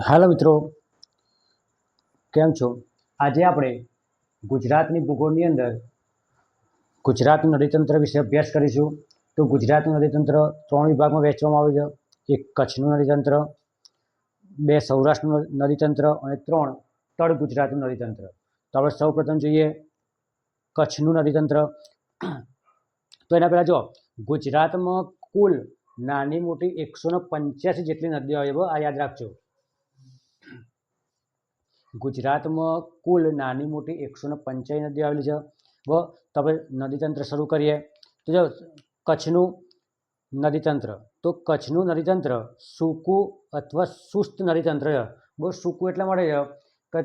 હાલો મિત્રો, કેમ છો? આજે આપણે ગુજરાતની ભૂગોળની અંદર ગુજરાતનું નદીતંત્ર વિશે અભ્યાસ કરીશું. તો ગુજરાતનું નદીતંત્ર 3 વિભાગમાં વહેંચવામાં આવ્યું છે. એક કચ્છનું નદીતંત્ર, 2 સૌરાષ્ટ્રનું નદીતંત્ર અને 3 તળ ગુજરાતનું નદીતંત્ર. તો આપણે સૌપ્રથમ જોઈએ કચ્છનું નદીતંત્ર. તો એના પહેલાં જો ગુજરાતમાં કુલ નાની મોટી 185 જેટલી નદીઓ આવે છે. આ યાદ રાખજો. ગુજરાતમાં કુલ નાની મોટી 185 નદીઓ આવેલી છે. તો આપણે નદીતંત્ર શરૂ કરીએ. તો જો કચ્છનું નદીતંત્ર, તો કચ્છનું નદીતંત્ર સૂકું અથવા શુષ્ક નદીતંત્ર છે. બહુ સૂકું એટલા માટે છે કે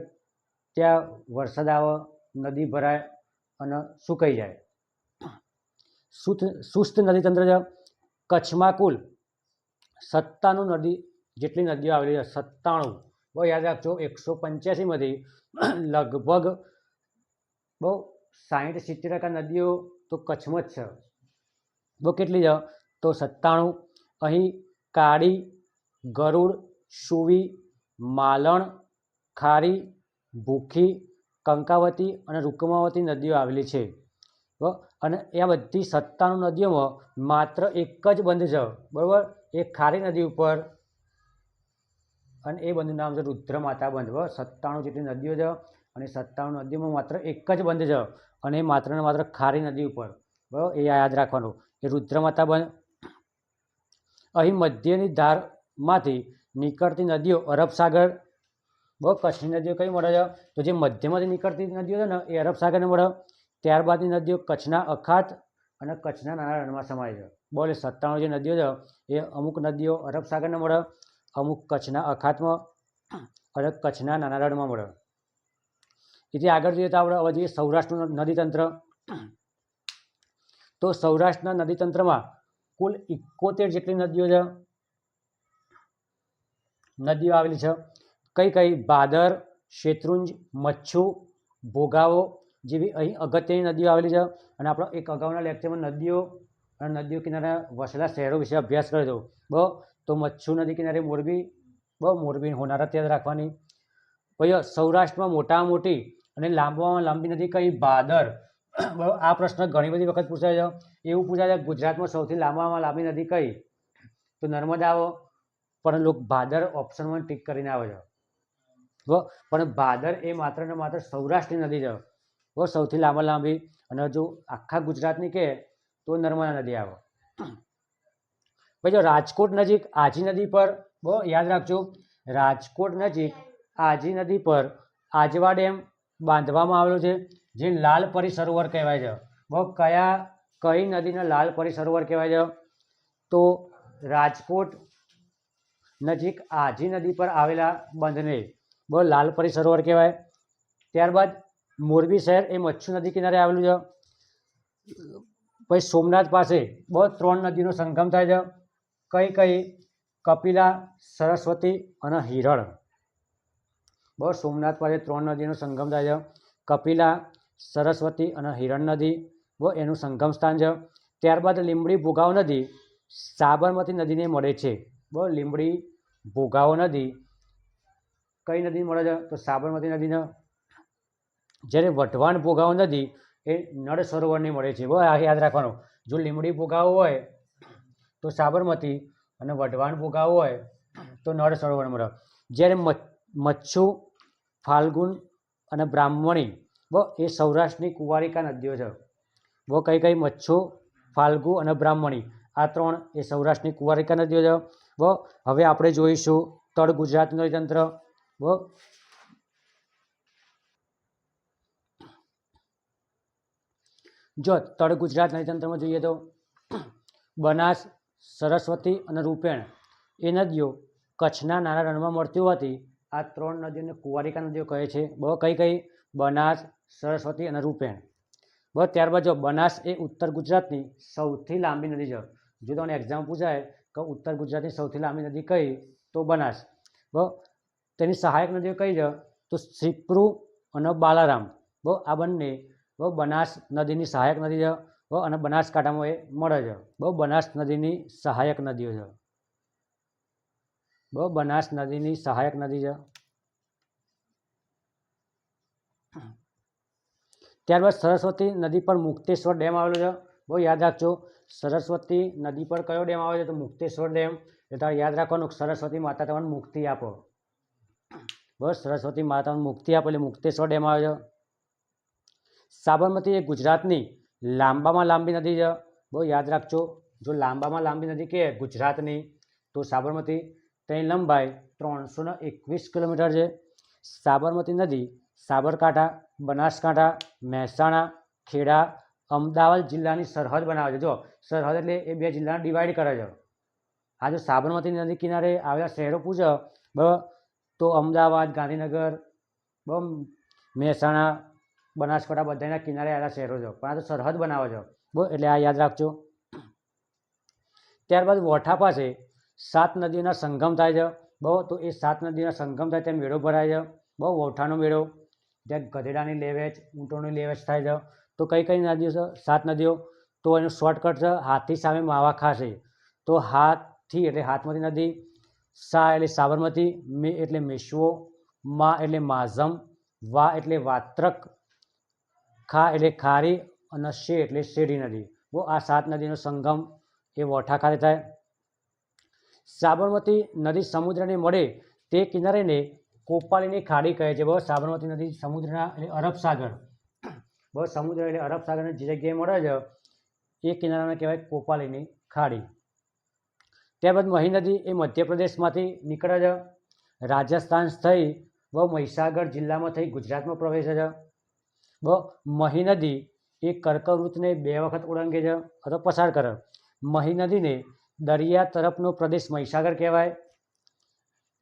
ત્યાં વરસાદ આવે, નદી ભરાય અને સુકાઈ જાય. શુષ્ક નદીતંત્ર છે. કચ્છમાં કુલ 97 નદી જેટલી નદીઓ આવેલી છે. 97. બહુ યાદ રાખજો. 185માંથી લગભગ બહુ 60-70% નદીઓ તો કચ્છમાં જ છે. બહુ કેટલી છે? તો 97. અહીં કાળી, ગરુડ, સુવી, માલણ, ખારી, ભૂખી, કંકાવતી અને રૂકમાવતી નદીઓ આવેલી છે. અને એ બધી 97 નદીઓમાં માત્ર એક જ બંધ છે, બરાબર? એ ખારી નદી ઉપર, અને એ બંધનું નામ છે રુદ્રમાતા બંધ. 97 જેટલી નદીઓ છે અને 97 નદીઓમાં માત્ર એક જ બંધ છે, અને એ માત્ર ને માત્ર ખારી નદી ઉપર. બરાબર? એ યાદ રાખવાનું. એ રુદ્રમાતા બંધ. અહીં મધ્યની ધારમાંથી નીકળતી નદીઓ અરબ સાગર. બહુ કચ્છની નદીઓ કઈ મળે છે? તો જે મધ્યમાંથી નીકળતી નદીઓ છે ને એ અરબ સાગરને મળે. ત્યારબાદની નદીઓ કચ્છના અખાત અને કચ્છના નાના રણમાં સમાય છે. બોલે 97 જે નદીઓ છે એ અમુક નદીઓ અરબ સાગરને મળે, અમુક કચ્છના અખાતમાં અને કચ્છના નાના રણમાં મળે. એથી આગળ જોઈએ તો આપણે હવે જોઈએ સૌરાષ્ટ્રનું નદીતંત્ર. તો સૌરાષ્ટ્રના નદીતંત્રમાં કુલ 71 જેટલી નદીઓ આવેલી છે. કઈ કઈ? ભાદર, શેત્રુંજ, મચ્છુ, ભોગાવો જેવી અહીં અગત્યની નદીઓ આવેલી છે. અને આપણે એક અગાઉના લેક્ચરમાં નદીઓ અને નદીઓ કિનારે વસેલા શહેરો વિશે અભ્યાસ કર્યો હતો. તો મચ્છુ નદી કિનારે મોરબી, મોરબી હોનારત યાદ રાખવાની. પછી સૌરાષ્ટ્રમાં મોટામાં મોટી અને લાંબામાં લાંબી નદી કઈ? ભાદર. આ પ્રશ્ન ઘણી બધી વખત પૂછાય છે. એવું પૂછાય છે ગુજરાતમાં સૌથી લાંબામાં લાંબી નદી કઈ? તો નર્મદા આવો, પણ લોકો ભાદર ઓપ્શનમાં ટીક કરીને આવે છે. પણ ભાદર એ માત્ર ને માત્ર સૌરાષ્ટ્રની નદી છે. સૌથી લાંબી. અને જો આખા ગુજરાતની કે તો નર્મદા નદી આવે. પછી રાજકોટ નજીક આજી નદી પર, બહુ યાદ રાખજો, રાજકોટ નજીક આજી નદી પર આજવા ડેમ બાંધવામાં આવેલો છે, જે લાલપરી સરોવર કહેવાય છે. બહુ કઈ નદીને લાલપરી સરોવર કહેવાય છે? તો રાજકોટ નજીક આજી નદી પર આવેલા બંધને બહુ લાલપરી સરોવર કહેવાય. ત્યારબાદ મોરબી શહેર એ મચ્છુ નદી કિનારે આવેલું છે. પછી સોમનાથ પાસે બહુ 3 નદીનો સંગમ થાય છે. કઈ? કપિલા, સરસ્વતી અને હિરણ. બહુ સોમનાથ પાસે 3 નદીનો સંગમ થાય છે. કપિલા, સરસ્વતી અને હિરણ નદી, બહુ એનું સંગમ સ્થાન છે. ત્યારબાદ લીંબડી ભોગાવો નદી સાબરમતી નદીને મળે છે. બહુ લીંબડી ભોગાવો નદી કઈ નદી મળે છે? તો સાબરમતી નદીને. જ્યારે વઢવાણ ભોગાવો નદી એ નળ સરોવરની મળે છે. બહુ આ યાદ રાખવાનું. જો લીંબડી ભોગાવો હોય તો સાબરમતી, અને વઢવાણ ભોગાવો હોય તો નળ સરોવર મળે. જ્યારે મચ્છુ, ફાલ્ગુન અને બ્રાહ્મણી એ સૌરાષ્ટ્રની કુંવારિકા નદીઓ છે. બહુ કઈ? મચ્છુ, ફાલ્ગુ અને બ્રાહ્મણી, આ 3 એ સૌરાષ્ટ્રની કુંવારિકા નદીઓ છે. બહુ હવે આપણે જોઈશું તળ ગુજરાતનું નદીતંત્ર. બહુ જો તળ ગુજરાત નદીતંત્રમાં જોઈએ તો બનાસ, સરસ્વતી અને રૂપેણ એ નદીઓ કચ્છના નાના રણમાં મળતી હોવાથી આ 3 નદીઓને કુંવારિકા નદીઓ કહે છે. બહુ કઈ? બનાસ, સરસ્વતી અને રૂપેણ. બહુ ત્યારબાદ જો બનાસ એ ઉત્તર ગુજરાતની સૌથી લાંબી નદી છે. જો તમને એક્ઝામ પૂછાય કે ઉત્તર ગુજરાતની સૌથી લાંબી નદી કઈ? તો બનાસ. બહુ તેની સહાયક નદીઓ કઈ છે? તો સિપ્રુ અને બાલારામ. બહુ આ બંને બનાસ નદીની સહાયક નદી છે. અને બનાસકાંઠામાં એ મળે છે. બહુ બનાસ નદીની સહાયક નદીઓ છે. બરાબર, બનાસ નદીની સહાયક નદી છે. ત્યારબાદ સરસ્વતી નદી પર મુક્તેશ્વર ડેમ આવેલો છે. બહુ યાદ રાખજો, સરસ્વતી નદી પર કયો ડેમ આવે છે? તો મુક્તેશ્વર ડેમ. એટલે તમારે યાદ રાખવાનું, સરસ્વતી માતા તમને મુક્તિ આપો. બસ, સરસ્વતી માતાને મુક્તિ આપો એટલે મુક્તેશ્વર ડેમ આવે છે. સાબરમતી એ ગુજરાતની લાંબામાં લાંબી નદી છે. બહુ યાદ રાખજો, જો લાંબામાં લાંબી નદી કે ગુજરાતની તો સાબરમતી. તેની લંબાઈ 321 કિલોમીટર છે. સાબરમતી નદી સાબરકાંઠા, બનાસકાંઠા, મહેસાણા, ખેડા, અમદાવાદ જિલ્લાની સરહદ બનાવે છે. જો સરહદ એટલે એ બે જિલ્લાને ડિવાઈડ કરે છે. આ જો સાબરમતી નદી કિનારે આવેલા શહેરો પૂછો બરાબર, તો અમદાવાદ, ગાંધીનગર, બરાબર, મહેસાણા, બનાસકાંઠા બધાના કિનારે આવેલા શહેરો છે, પણ આ તો સરહદ બનાવે છે. બરાબર, એટલે આ યાદ રાખજો. ત્યારબાદ વોઠા પાસે 7 નદીઓના સંગમ થાય છે. બરાબર, તો એ 7 નદીઓના સંગમ થાય ત્યાં મેળો ભરાય છે. બહુ વોઠાનો મેળો, ત્યાં ગધેડાની લેવેચ, ઊંટોની લેવેચ થાય છે. તો કઈ કઈ નદીઓ છે? 7 નદીઓ. તો એનું શોર્ટકટ છે હાથી સામે માવાખા છે. તો હાથી એટલે હાથમતી નદી, સા એટલે સાબરમતી, મે એટલે મેશ્વો, મા એટલે માઝમ, વા એટલે વાત્રક, ખા એટલે ખારી અને શે એટલે શેરડી નદી. બહુ આ 7 નદીનો સંગમ એ વોઠા ખાતે થાય. સાબરમતી નદી સમુદ્રને મળે તે કિનારેને કોપાલીની ખાડી કહે છે. બહુ સાબરમતી નદી સમુદ્રના એટલે અરબ સાગર, બહુ સમુદ્ર એટલે અરબ સાગરની જે જગ્યાએ મળે છે એ કિનારાને કહેવાય કોપાલીની ખાડી. ત્યારબાદ મહી નદી એ મધ્યપ્રદેશમાંથી નીકળે છે. રાજસ્થાન થઈ બહુ મહીસાગર જિલ્લામાં થઈ ગુજરાતમાં પ્રવેશે છે. બહુ મહી નદી એ કર્કવૃતને 2 વખત ઓળંગે છે અથવા પસાર કરે. મહી નદીને દરિયા તરફનો પ્રદેશ મહીસાગર કહેવાય.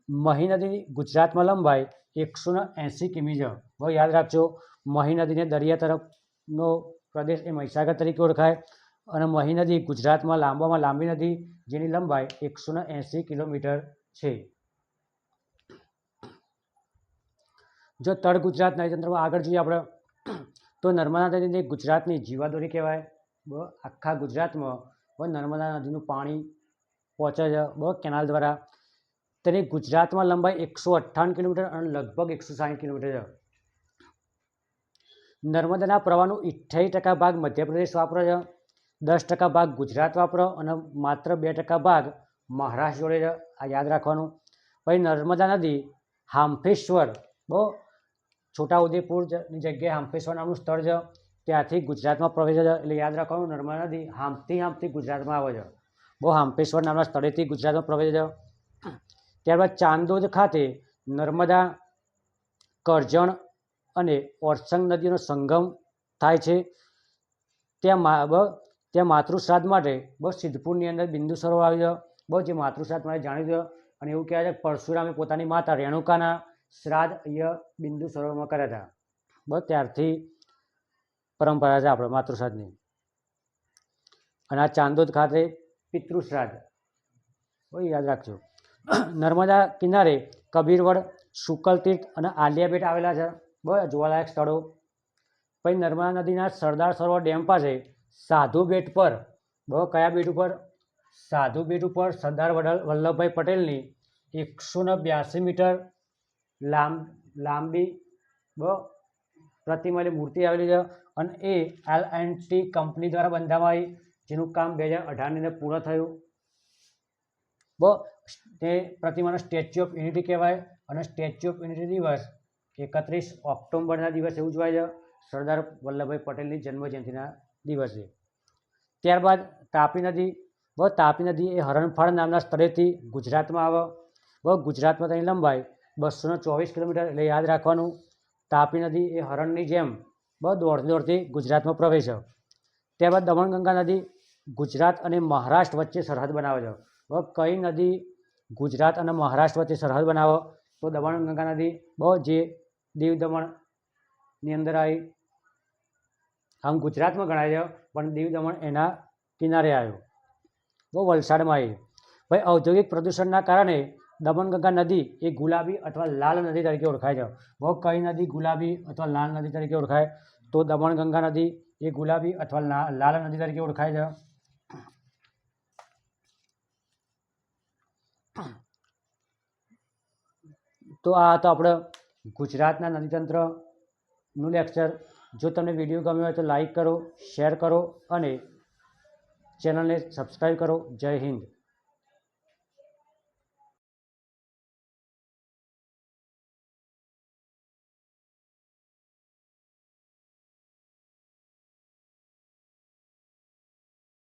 મહી નદી ગુજરાતમાં લંબાઈ 180 કિમી છે. બહુ યાદ રાખજો, મહી નદીને દરિયા તરફનો પ્રદેશ એ મહીસાગર તરીકે ઓળખાય. અને મહી નદી ગુજરાતમાં લાંબામાં લાંબી નદી, જેની લંબાઈ 180 કિલોમીટર છે. જો તળ ગુજરાત નદીતંત્રમાં આગળ જોઈએ આપણે, તો નર્મદા નદીને ગુજરાતની જીવાદોરી કહેવાય. આખા ગુજરાતમાં નર્મદા નદીનું પાણી પહોંચે છે કેનાલ દ્વારા. તેની ગુજરાતમાં લંબાઈ 158 કિલોમીટર અને લગભગ 160 કિલોમીટર છે. નર્મદાના પ્રવાહનો 88% ભાગ મધ્યપ્રદેશ વાપરે છે, 10% ભાગ ગુજરાત વાપરે અને માત્ર 2% ભાગ મહારાષ્ટ્ર જોડે છે. આ યાદ રાખવાનું. પછી નર્મદા નદી હાંફેશ્વર, બહુ છોટાઉદેપુરની જગ્યાએ હાંફેશ્વર નામનું સ્થળ છે, ત્યાંથી ગુજરાતમાં પ્રવેશે છે. એટલે યાદ રાખવાનું, નર્મદા નદી હાંફતી ગુજરાતમાં આવે છે. બહુ હાંફેશ્વર નામના સ્થળેથી ગુજરાતમાં પ્રવેશે છે. ત્યારબાદ ચાંદોદ ખાતે નર્મદા, કરજણ અને ઓરસંગ નદીનો સંગમ થાય છે. ત્યાં માતૃશ્રાદ્ધ માટે સિદ્ધપુરની અંદર બિંદુ સરોવર આવ્યું છે. જે માતૃશ્રાદ્ધ માટે જાણીતું છે. અને એવું કહેવાય છે પરશુરામે પોતાની માતા રેણુકાના શ્રાદ્ધ અહીંયા બિંદુ સરોવરમાં કર્યા હતા. ત્યારથી પરંપરા છે આપણે માતૃશ્રાદ્ધની. અને આ ચાંદોદ ખાતે પિતૃશ્રાદ્ધ યાદ રાખજો. નર્મદા કિનારે કબીરવડ, શુકલતીર્થ અને આલિયાબેટ આવેલા છે. જોવાલાયક સ્થળો. પછી નર્મદા નદીના સરદાર સરોવર ડેમ પાસે સાધુ બેટ પર, કયા બેટ ઉપર? સાધુ બેટ ઉપર સરદાર વલ્લભભાઈ પટેલની 182 મીટર લાંબી પ્રતિમા એટલે મૂર્તિ આવેલી છે. અને એ L&T કંપની દ્વારા બંધાવવામાં આવી, જેનું કામ 2018ની અંદર પૂર્ણ થયું. તે પ્રતિમાનો સ્ટેચ્યુ ઓફ યુનિટી કહેવાય. અને સ્ટેચ્યુ ઓફ યુનિટી દિવસ 31 ઓક્ટોબરના દિવસે ઉજવાય છે, સરદાર વલ્લભભાઈ પટેલની જન્મજયંતિના દિવસે. ત્યારબાદ તાપી નદી. તાપી નદી એ હરણફાળ નામના સ્થળેથી ગુજરાતમાં આવે. ગુજરાતમાં તેની લંબાઈ 224 કિલોમીટર. એટલે યાદ રાખવાનું, તાપી નદી એ હરણની જેમ દોડતી ગુજરાતમાં પ્રવેશે. ત્યારબાદ દમણગંગા નદી ગુજરાત અને મહારાષ્ટ્ર વચ્ચે સરહદ બનાવે છે. કઈ નદી ગુજરાત અને મહારાષ્ટ્ર વચ્ચે સરહદ બનાવો? તો દમણગંગા નદી, જે દીવ દમણની અંદર આવી. આમ ગુજરાતમાં ગણાય છે, પણ દીવ દમણ એના કિનારે આવ્યો. વલસાડમાં આવી. ભાઈ ઔદ્યોગિક પ્રદૂષણના કારણે દમણગંગા નદી એ ગુલાબી અથવા લાલ નદી તરીકે ઓળખાય છે. કઈ નદી ગુલાબી અથવા લાલ નદી તરીકે ઓળખાય? તો દમણગંગા નદી એ ગુલાબી અથવા લાલ નદી તરીકે ઓળખાય છે. તો આ હતો આપણે ગુજરાતના નદીતંત્રનું લેક્ચર. જો તમને વિડીયો ગમ્યો હોય તો લાઈક કરો, શેર કરો અને ચેનલને સબસ્ક્રાઈબ કરો. જય હિન્દ.